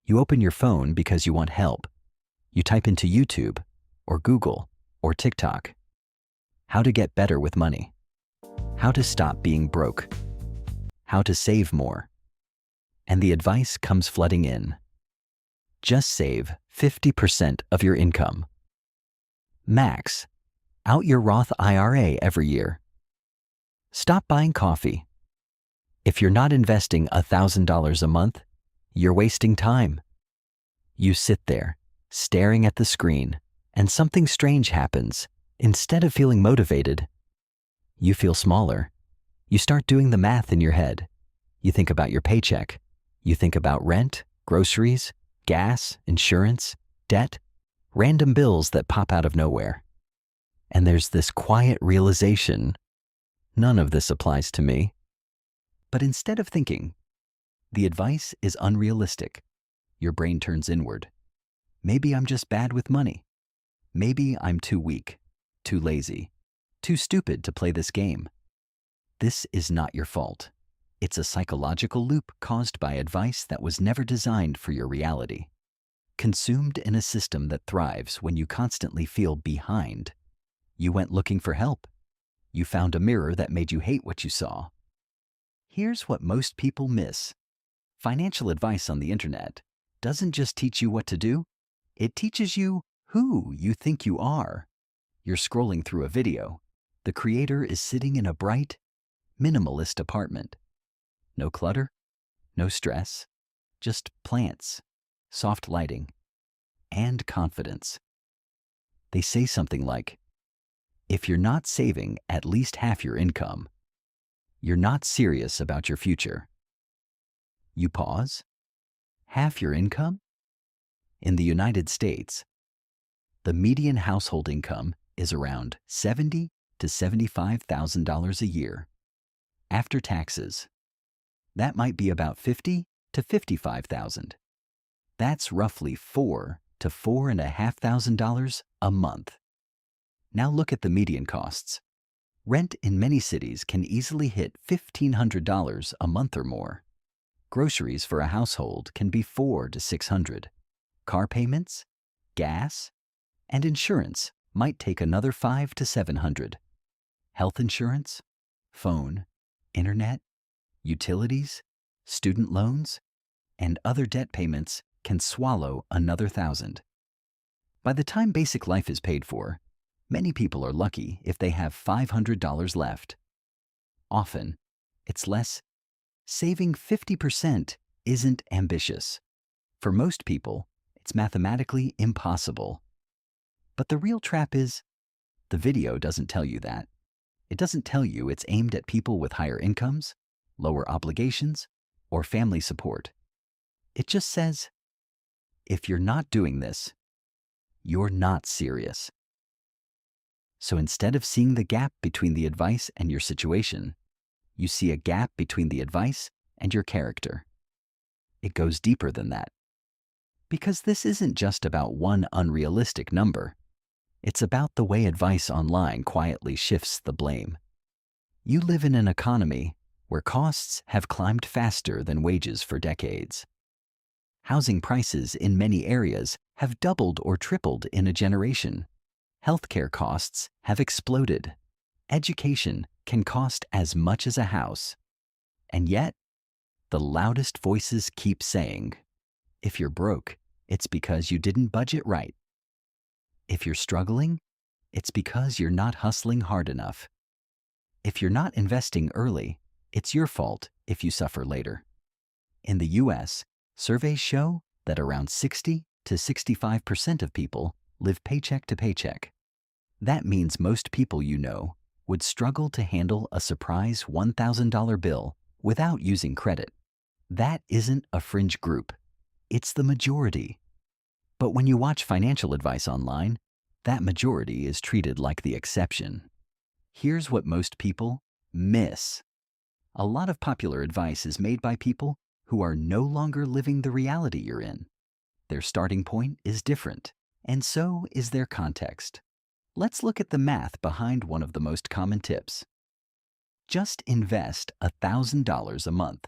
You open your phone because you want help. You type into YouTube or Google or TikTok. How to get better with money. How to stop being broke. How to save more. And the advice comes flooding in. Just save 50% of your income. Max out your Roth IRA every year. Stop buying coffee. If you're not investing $1,000 a month, you're wasting time. You sit there, staring at the screen, and something strange happens. Instead of feeling motivated, you feel smaller. You start doing the math in your head. You think about your paycheck. You think about rent, groceries, gas, insurance, debt, random bills that pop out of nowhere. And there's this quiet realization, none of this applies to me. But instead of thinking, the advice is unrealistic, your brain turns inward. Maybe I'm just bad with money. Maybe I'm too weak, too lazy, too stupid to play this game. This is not your fault. It's a psychological loop caused by advice that was never designed for your reality. Consumed in a system that thrives when you constantly feel behind. You went looking for help. You found a mirror that made you hate what you saw. Here's what most people miss. Financial advice on the internet doesn't just teach you what to do, it teaches you who you think you are. You're scrolling through a video. The creator is sitting in a bright, minimalist apartment. No clutter, no stress, just plants, soft lighting, and confidence. They say something like, if you're not saving at least half your income, you're not serious about your future. You pause? Half your income? In the United States, the median household income is around $70,000 to $75,000 a year. After taxes, that might be about $50,000 to $55,000. That's roughly $4,000 to $4,500 a month. Now look at the median costs. Rent in many cities can easily hit $1,500 a month or more. Groceries for a household can be $400 to $600. Car payments, gas, and insurance might take another $500 to $700. Health insurance, phone, internet, utilities, student loans, and other debt payments can swallow another $1,000. By the time basic life is paid for, many people are lucky if they have $500 left. Often, it's less. Saving 50% isn't ambitious. For most people, it's mathematically impossible. But the real trap is, the video doesn't tell you that. It doesn't tell you it's aimed at people with higher incomes, lower obligations, or family support. It just says, if you're not doing this, you're not serious. So instead of seeing the gap between the advice and your situation, you see a gap between the advice and your character. It goes deeper than that. Because this isn't just about one unrealistic number. It's about the way advice online quietly shifts the blame. You live in an economy where costs have climbed faster than wages for decades. Housing prices in many areas have doubled or tripled in a generation. Healthcare costs have exploded. Education can cost as much as a house. And yet, the loudest voices keep saying, if you're broke, it's because you didn't budget right. If you're struggling, it's because you're not hustling hard enough. If you're not investing early, it's your fault if you suffer later. In the US, surveys show that around 60 to 65% of people live paycheck to paycheck. That means most people you know would struggle to handle a surprise $1,000 bill without using credit. That isn't a fringe group. It's the majority. But when you watch financial advice online, that majority is treated like the exception. Here's what most people miss. A lot of popular advice is made by people who are no longer living the reality you're in. Their starting point is different, and so is their context. Let's look at the math behind one of the most common tips. Just invest $1,000 a month.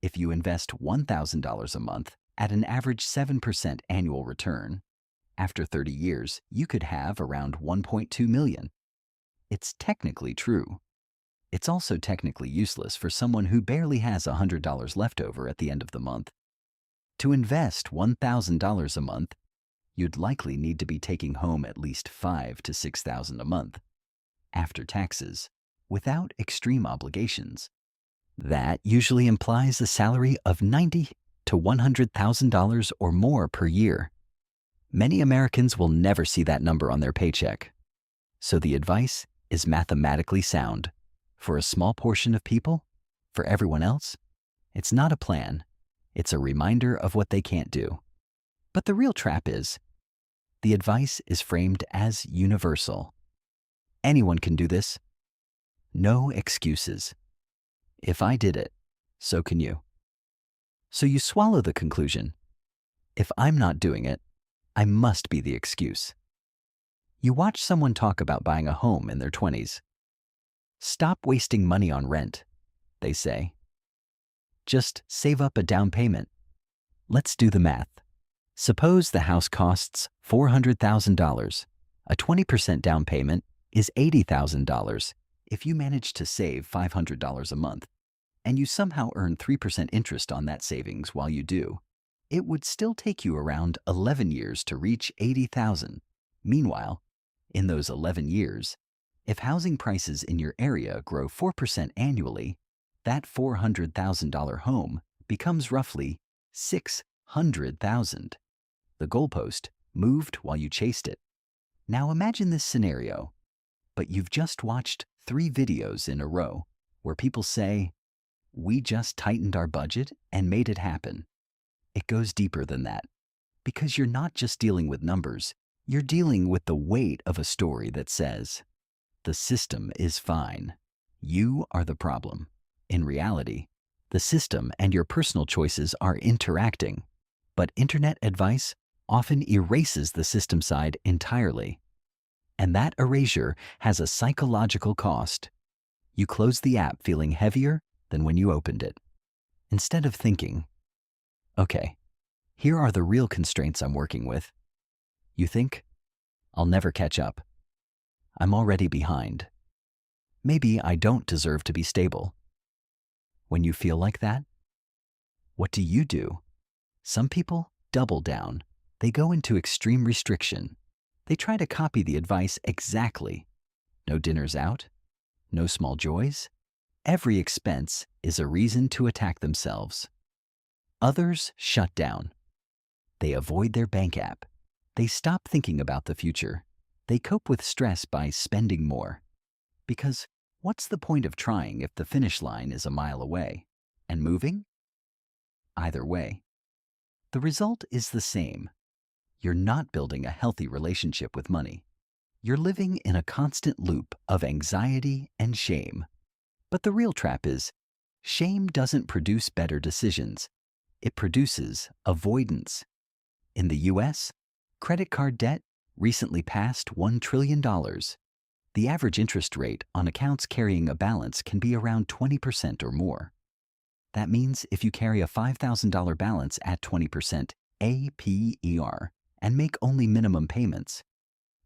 If you invest $1,000 a month, At an average 7% annual return, after 30 years, you could have around 1.2 million. It's technically true. It's also technically useless for someone who barely has $100 left over at the end of the month. To invest $1,000 a month, you'd likely need to be taking home at least $5,000 to $6,000 a month, after taxes, without extreme obligations. That usually implies a salary of $90,000 to $100,000 or more per year. Many Americans will never see that number on their paycheck. So the advice is mathematically sound. For a small portion of people, for everyone else, it's not a plan. It's a reminder of what they can't do. But the real trap is, the advice is framed as universal. Anyone can do this. No excuses. If I did it, so can you. So you swallow the conclusion. If I'm not doing it, I must be the excuse. You watch someone talk about buying a home in their 20s. Stop wasting money on rent, they say. Just save up a down payment. Let's do the math. Suppose the house costs $400,000. A 20% down payment is $80,000 if you manage to save $500 a month, and you somehow earn 3% interest on that savings while you do. It would still take you around 11 years to reach $80,000. Meanwhile, in those 11 years, if housing prices in your area grow 4% annually, that $400,000 home becomes roughly $600,000. The goalpost moved while you chased it. Now imagine this scenario, but you've just watched 3 videos in a row where people say, "We just tightened our budget and made it happen." It goes deeper than that, because you're not just dealing with numbers, you're dealing with the weight of a story that says, the system is fine. You are the problem. In reality, the system and your personal choices are interacting, but internet advice often erases the system side entirely. And that erasure has a psychological cost. You close the app feeling heavier than when you opened it. Instead of thinking, okay, here are the real constraints I'm working with, you think, I'll never catch up. I'm already behind. Maybe I don't deserve to be stable. When you feel like that, what do? Some people double down. They go into extreme restriction. They try to copy the advice exactly. No dinners out, no small joys. Every expense is a reason to attack themselves. Others shut down. They avoid their bank app. They stop thinking about the future. They cope with stress by spending more. Because what's the point of trying if the finish line is a mile away? And moving? Either way, the result is the same. You're not building a healthy relationship with money. You're living in a constant loop of anxiety and shame. But the real trap is, shame doesn't produce better decisions. It produces avoidance. In the US, credit card debt recently passed $1 trillion. The average interest rate on accounts carrying a balance can be around 20% or more. That means if you carry a $5,000 balance at 20% APR and make only minimum payments,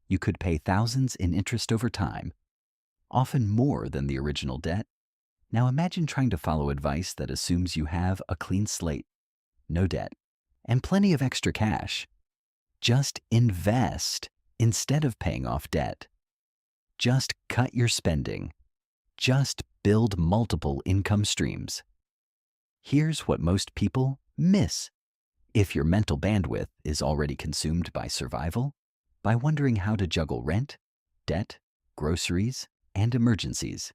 you could pay thousands in interest over time, often more than the original debt. Now imagine trying to follow advice that assumes you have a clean slate, no debt, and plenty of extra cash. Just invest instead of paying off debt. Just cut your spending. Just build multiple income streams. Here's what most people miss. If your mental bandwidth is already consumed by survival, by wondering how to juggle rent, debt, groceries, and emergencies,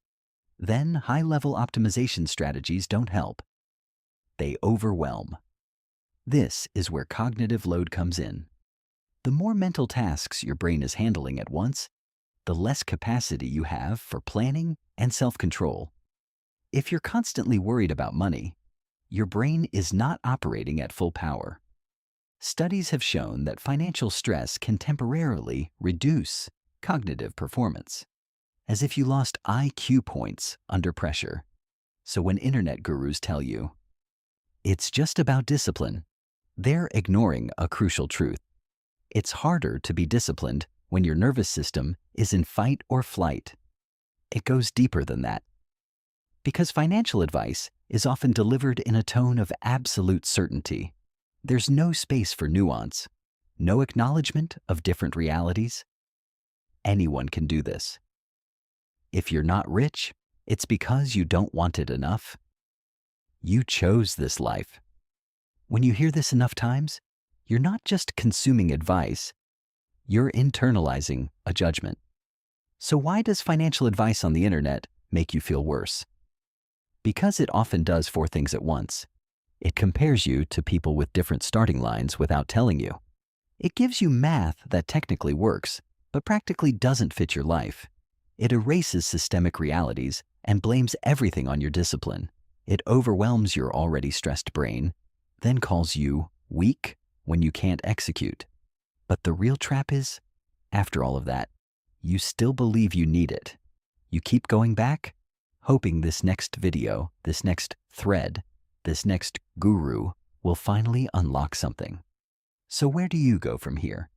then high-level optimization strategies don't help. They overwhelm. This is where cognitive load comes in. The more mental tasks your brain is handling at once, the less capacity you have for planning and self-control. If you're constantly worried about money, your brain is not operating at full power. Studies have shown that financial stress can temporarily reduce cognitive performance, as if you lost IQ points under pressure. So when internet gurus tell you, it's just about discipline, They're ignoring a crucial truth. It's harder to be disciplined when your nervous system is in fight or flight. It goes deeper than that. Because financial advice is often delivered in a tone of absolute certainty. There's no space for nuance, no acknowledgement of different realities. Anyone can do this. If you're not rich, it's because you don't want it enough. You chose this life. When you hear this enough times, you're not just consuming advice, you're internalizing a judgment. So why does financial advice on the internet make you feel worse? Because it often does four things at once. It compares you to people with different starting lines without telling you. It gives you math that technically works, but practically doesn't fit your life. It erases systemic realities and blames everything on your discipline. It overwhelms your already stressed brain, then calls you weak when you can't execute. But the real trap is, after all of that, you still believe you need it. You keep going back, hoping this next video, this next thread, this next guru will finally unlock something. So where do you go from here?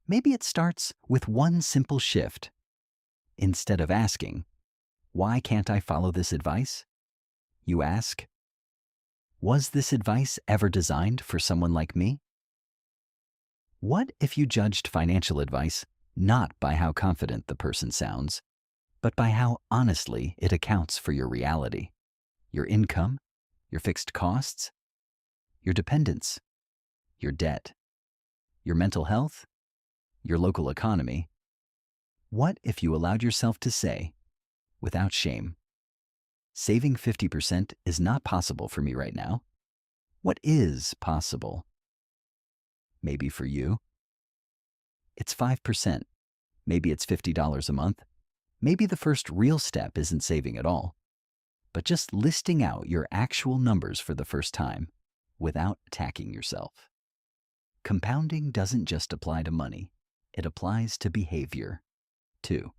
Maybe it starts with one simple shift. Instead of asking, why can't I follow this advice? You ask, was this advice ever designed for someone like me? What if you judged financial advice not by how confident the person sounds, but by how honestly it accounts for your reality, your income, your fixed costs, your dependence, your debt, your mental health, your local economy? What if you allowed yourself to say, without shame, saving 50% is not possible for me right now? What is possible? Maybe for you, it's 5%. Maybe it's $50 a month. Maybe the first real step isn't saving at all, but just listing out your actual numbers for the first time without attacking yourself. Compounding doesn't just apply to money, it applies to behavior, too.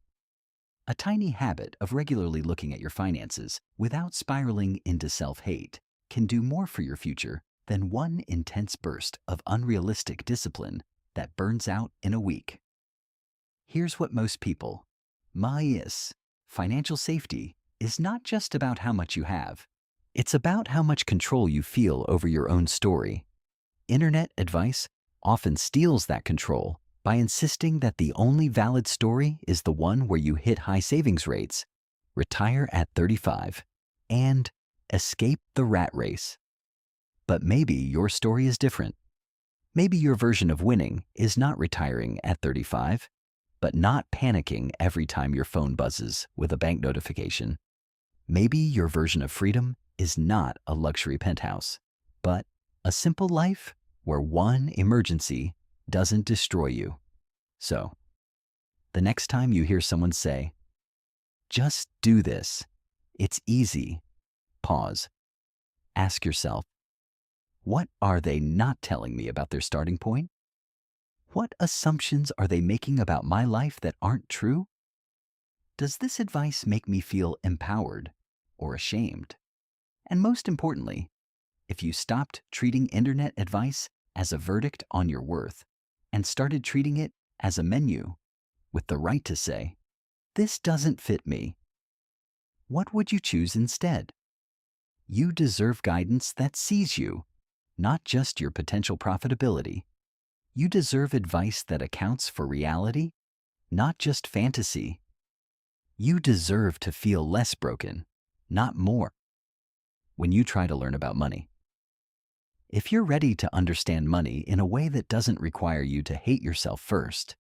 A tiny habit of regularly looking at your finances without spiraling into self-hate can do more for your future than one intense burst of unrealistic discipline that burns out in a week. Here's what most people miss. Financial safety is not just about how much you have. It's about how much control you feel over your own story. Internet advice often steals that control by insisting that the only valid story is the one where you hit high savings rates, retire at 35, and escape the rat race. But maybe your story is different. Maybe your version of winning is not retiring at 35, but not panicking every time your phone buzzes with a bank notification. Maybe your version of freedom is not a luxury penthouse, but a simple life where one emergency doesn't destroy you. So, the next time you hear someone say, just do this, it's easy, pause. Ask yourself, what are they not telling me about their starting point? What assumptions are they making about my life that aren't true? Does this advice make me feel empowered or ashamed? And most importantly, if you stopped treating internet advice as a verdict on your worth and started treating it as a menu with the right to say, this doesn't fit me, what would you choose instead? You deserve guidance that sees you, not just your potential profitability. You deserve advice that accounts for reality, not just fantasy. You deserve to feel less broken, not more, when you try to learn about money. If you're ready to understand money in a way that doesn't require you to hate yourself first,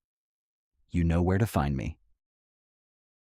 you know where to find me.